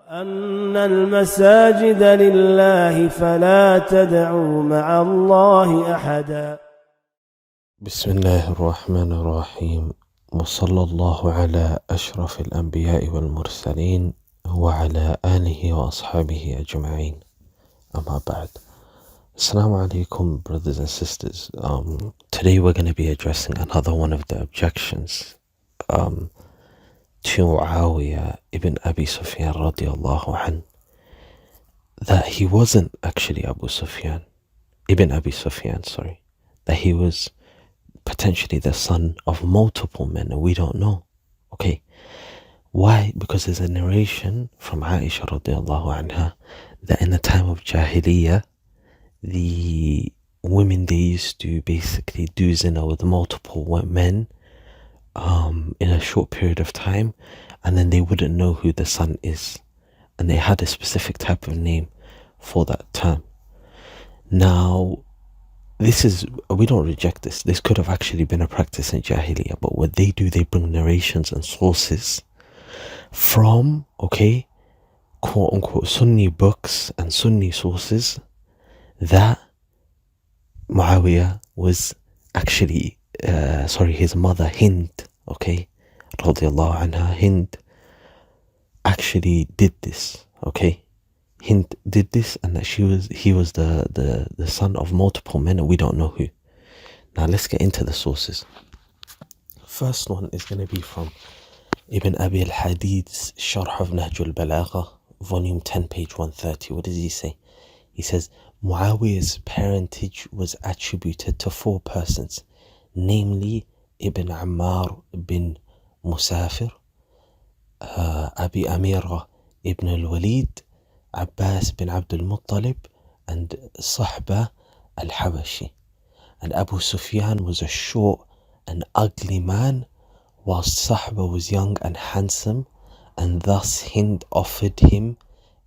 أن المساجد لله فلا تدعوا مع الله أحدا. بسم الله الرحمن الرحيم، وصلى الله على أشرف الأنبياء والمرسلين وعلى آله وأصحابه أجمعين. أما بعد. Assalamu alaikum, brothers and sisters. Today we're going to be addressing another one of the objections to Muawiyah ibn Abi Sufyan radiallahu anh, that he wasn't actually ibn Abi Sufyan, that he was potentially the son of multiple men, and we don't know. Okay, why? Because there's a narration from Aisha radiallahu anha that in the time of Jahiliyyah, the women, they used to basically do zina with multiple men in a short period of time, and then they wouldn't know who the son is, and they had a specific type of name for that term. Now, we don't reject this. This could have actually been a practice in Jahiliyyah, but what they do, they bring narrations and sources from, quote unquote, Sunni books and Sunni sources that Muawiyah was actually, his mother Hind, radiallahu anha, Hind actually did this, Hind did this, and that he was the son of multiple men, and we don't know who. Now let's get into the sources. First one is going to be from Ibn Abi al-Hadid's Sharh of Nahj al-Balagha, volume 10, page 130. What does he say? He says, Muawiyah's parentage was attributed to 4 persons, namely Ibn Ammar bin Musafir, Abi Amira ibn al-Walid, Abbas bin Abdul Muttalib, and Sahba al-Habashi. And Abu Sufyan was a short and ugly man, whilst Sahba was young and handsome, and thus Hind offered him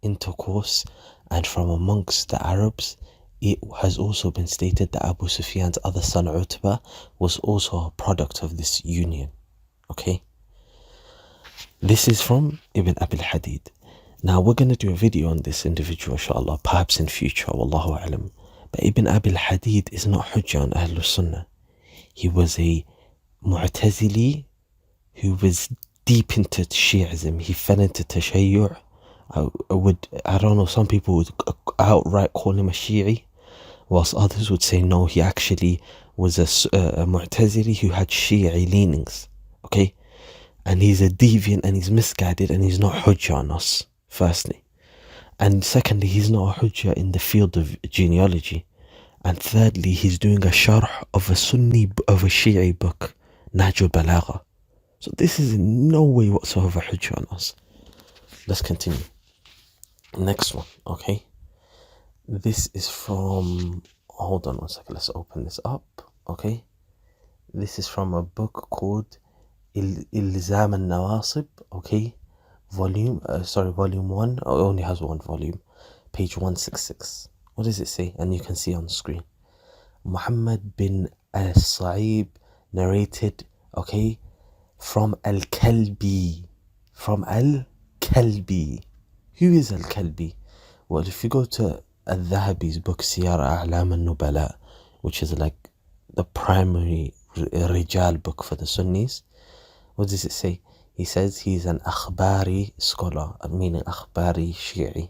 intercourse. And from amongst the Arabs, it has also been stated that Abu Sufyan's other son Utbah was also a product of this union. This is from Ibn Abi al-Hadid. Now we're going to do a video on this individual, inshallah, perhaps in future, wallahu alam. But Ibn Abi al-Hadid is not Hujjah on Ahlul Sunnah. He was a Mu'tazili who was deep into Shi'ism. He fell into Tashayyuh. I don't know, some people would outright call him a Shi'i, whilst others would say no, he actually was a Mu'tazili who had Shi'i leanings, and he's a deviant and he's misguided, and he's not Hujjah on us, firstly, and secondly, he's not a Hujjah in the field of genealogy, and thirdly, he's doing a sharh of a Shi'i book, Nahj al-Balagha. So this is in no way whatsoever Hujjah on us. Let's continue. Next one, this is from, hold on one second, let's open this up. This is from a book called Ilzam al-Nawasib, volume 1, it only has 1 volume, page 166. What does it say? And you can see on the screen. Muhammad bin al-Sa'ib narrated, from Al-Kalbi, Who is Al-Kalbi? Well, if you go to Al-Dhahabi's book Siyar A'lam al-Nubala, which is like the primary Rijal book for the Sunnis, what does it say? He says he's an Akhbari scholar, meaning Akhbari Shi'i,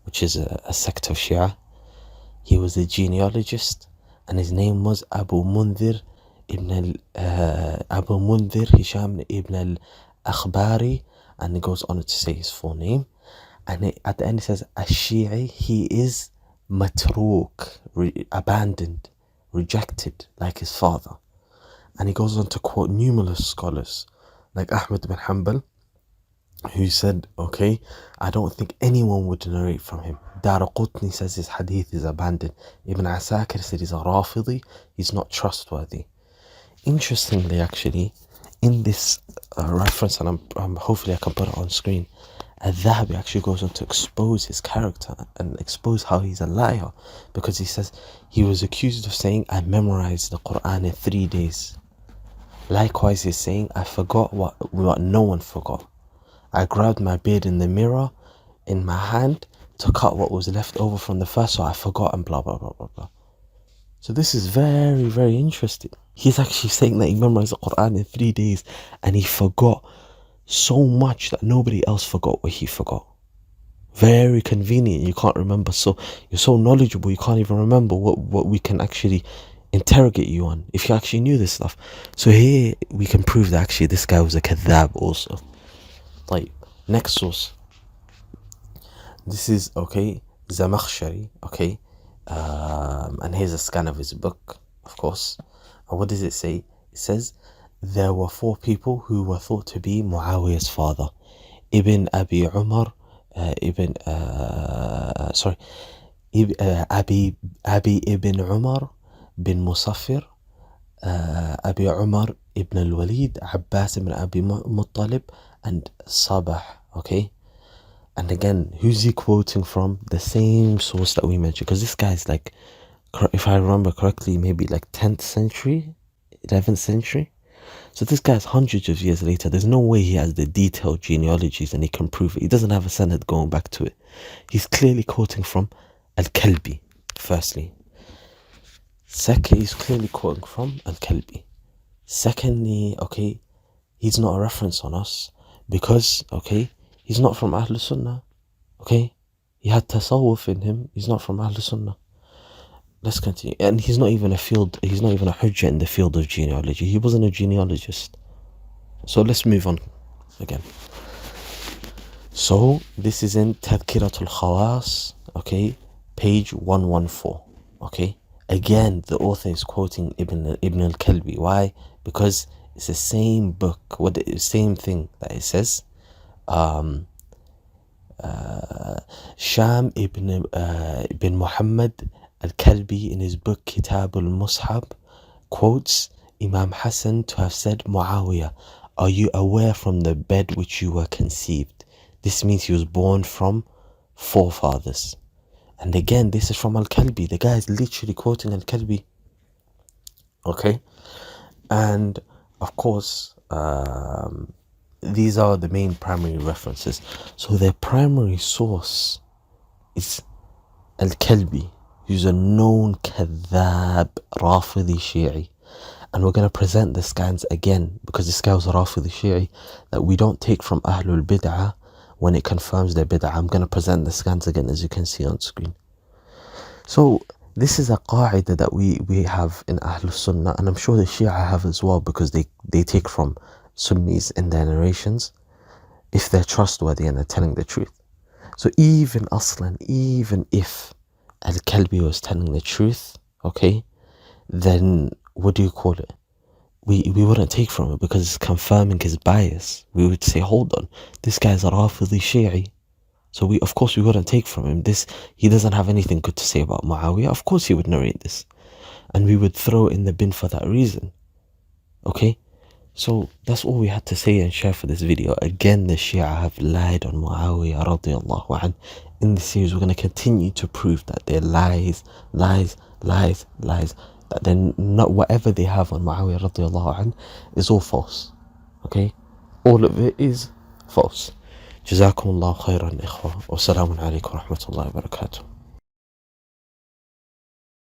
which is a sect of Shia. He was a genealogist, and his name was Abu Mundhir Hisham ibn al-Akhbari, and it goes on to say his full name. And at the end it says, Ash-Shi'i, he is matruk, abandoned, rejected, like his father. And he goes on to quote numerous scholars, like Ahmad bin Hanbal, who said, I don't think anyone would narrate from him. Daraqutni says his hadith is abandoned. Ibn Asakir said he's a Rafidi, he's not trustworthy. Interestingly, actually, in this reference, and I'm hopefully I can put it on screen, Al-Dhahabi actually goes on to expose his character and expose how he's a liar, because he says he was accused of saying, I memorized the Quran in 3 days. Likewise, he's saying, I forgot what no one forgot. I grabbed my beard in the mirror in my hand to cut what was left over from the first, so I forgot and blah blah blah blah blah. So this is very, very interesting. He's actually saying that he memorized the Quran in 3 days and he forgot so much that nobody else forgot what he forgot. Very convenient. You can't remember. So you're so knowledgeable, you can't even remember what we can actually interrogate you on if you actually knew this stuff. So here we can prove that actually this guy was a kadhab also. Like, next source. This is, okay, Zamakhshari, okay. And here's a scan of his book, of course. And what does it say? It says, there were 4 people who were thought to be Muawiyah's father. Ibn Abi Umar, Abi ibn Umar bin Musaffir, Abi Umar ibn al-Walid, Abbas ibn Abi Muttalib, and Sabah, okay? And again, who's he quoting from? The same source that we mentioned, because this guy's like, if I remember correctly, maybe like 10th century, 11th century. So this guy's hundreds of years later. There's no way he has the detailed genealogies and he can prove it. He doesn't have a sanad going back to it. He's clearly quoting from Al-Kalbi, firstly. Second, he's clearly quoting from Al-Kalbi. Secondly, okay, he's not a reference on us because, okay, he's not from Ahlul Sunnah, okay? He had tasawwuf in him. He's not from Ahlul Sunnah. Let's continue. And he's not even a hujjah in the field of genealogy. He wasn't a genealogist. So let's move on again. So this is in Tadhkiratul Khawas, okay, page 114, okay? Again, the author is quoting Ibn al-Kalbi. Why? Because it's the same book, same thing that it says. Sham ibn Muhammad al-Kalbi in his book Kitab al-Mushab quotes Imam Hassan to have said, Muawiyah, are you aware from the bed which you were conceived? This means he was born from 4 fathers. And again, this is from Al-Kalbi. The guy is literally quoting Al-Kalbi. Okay? And of course, these are the main primary references. So their primary source is Al-Kalbi, who's a known kadhab Rafidi Shi'i. And we're going to present the scans again, because this guy was a Rafidi Shi'i, that we don't take from Ahlul Bid'ah when it confirms their Bid'ah. I'm going to present the scans again, as you can see on screen. So this is a qa'idah that we have in Ahlul Sunnah, and I'm sure the Shia have as well, because they take from Sunnis in their narrations if they're trustworthy and they're telling the truth. So even if Al-Kalbi was telling the truth, okay, then what do you call it? We wouldn't take from it because it's confirming his bias. We would say, hold on, this guy's a Rafidi Shi'i. So we wouldn't take from him. He doesn't have anything good to say about Muawiyah. Of course he would narrate this. And we would throw it in the bin for that reason. Okay? So that's all we had to say and share for this video. Again, the Shia have lied on Muawiyah radiallahu anhu. In this series, we're going to continue to prove that they're lies. That they're not, whatever they have on Muawiyah radiallahu anhu is all false. Okay? All of it is false. جزاكم الله خيرا إخوة والسلام عليكم ورحمة الله وبركاته.